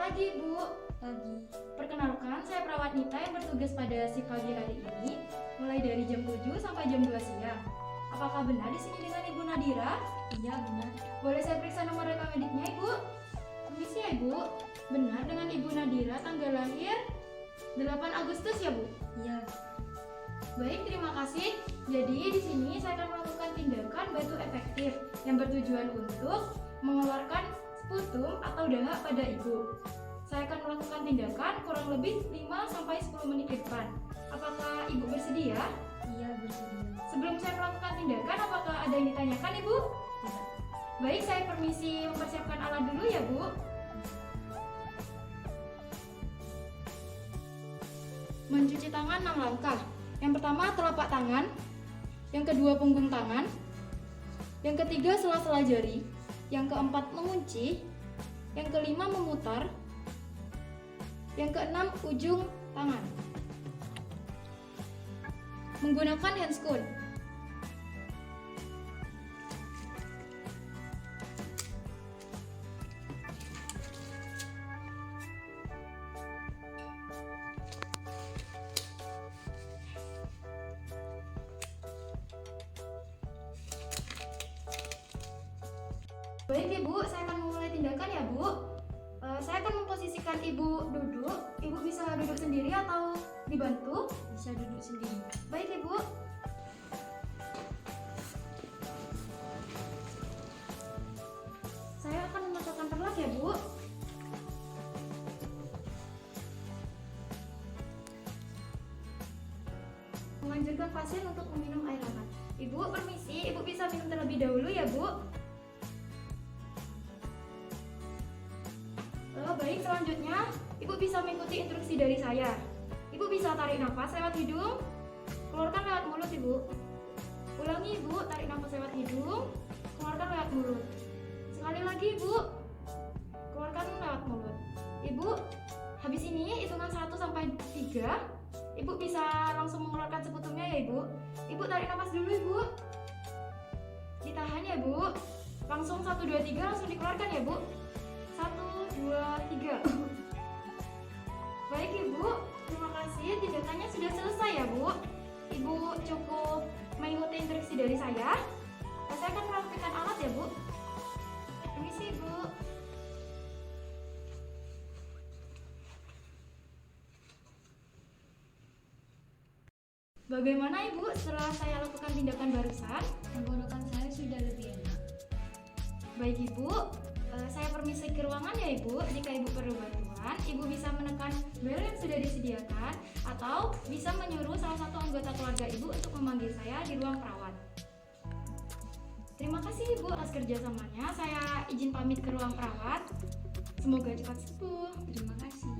pagi, Bu. Pagi. Perkenalkan, saya perawat Nita yang bertugas pada shift pagi hari ini, mulai dari jam 7 sampai jam 2 siang. Apakah benar di sini dengan Ibu Nadira? Iya benar. Boleh saya periksa nomor rekam mediknya, Ibu? Permisi ya, Ibu. Benar dengan Ibu Nadira tanggal lahir 8 Agustus ya, Bu? Iya. Baik, terima kasih. Jadi di sini saya akan melakukan tindakan batu efektif yang bertujuan untuk mengeluarkan sputum atau dahak pada Ibu. Saya akan melakukan tindakan kurang lebih 5-10 menit ke depan. Apakah Ibu bersedia? Iya bersedia. Sebelum saya melakukan tindakan, apakah ada yang ditanyakan, Ibu? Tidak. Baik, saya permisi mempersiapkan alat dulu ya, Bu. Mencuci tangan 6 langkah. Yang pertama telapak tangan, yang kedua punggung tangan, yang ketiga sela-sela jari, yang keempat mengunci, yang kelima memutar, yang keenam ujung tangan. Menggunakan handscoon. Baik Ibu, saya akan memulai tindakan ya Bu. Saya akan memposisikan Ibu duduk. Ibu bisa duduk sendiri atau dibantu? Bisa duduk sendiri. Baik Ibu. Saya akan memasukkan perlak ya Bu. Menganjurkan pasien untuk meminum air hangat. Ibu permisi, Ibu bisa minum terlebih dahulu ya Bu. Baik, selanjutnya Ibu bisa mengikuti instruksi dari saya. Ibu bisa tarik nafas lewat hidung, keluarkan lewat mulut Ibu. Ulangi Ibu, tarik nafas lewat hidung, keluarkan lewat mulut. Sekali lagi Ibu, keluarkan lewat mulut. Ibu, habis ini hitungan 1 sampai 3, Ibu bisa langsung mengeluarkan sputumnya ya Ibu. Ibu tarik nafas dulu Ibu. Ditahan ya Bu. Langsung 1 2 3 langsung dikeluarkan ya Bu. 1 2 3. Baik Ibu, terima kasih. Tindakannya sudah selesai ya Bu. Ibu cukup mengikuti instruksi dari saya. Saya akan merapikan alat ya Bu. Permisi Ibu. Bagaimana Ibu setelah saya lakukan tindakan barusan? Tenggorokan saya sudah lebih enak. Baik Ibu, saya permisi ke ruangan ya Ibu. Jika Ibu perlu bantuan, Ibu bisa menekan bel yang sudah disediakan atau bisa menyuruh salah satu anggota keluarga Ibu untuk memanggil saya di ruang perawat. Terima kasih Ibu atas kerjasamanya. Saya izin pamit ke ruang perawat. Semoga cepat sembuh. Terima kasih.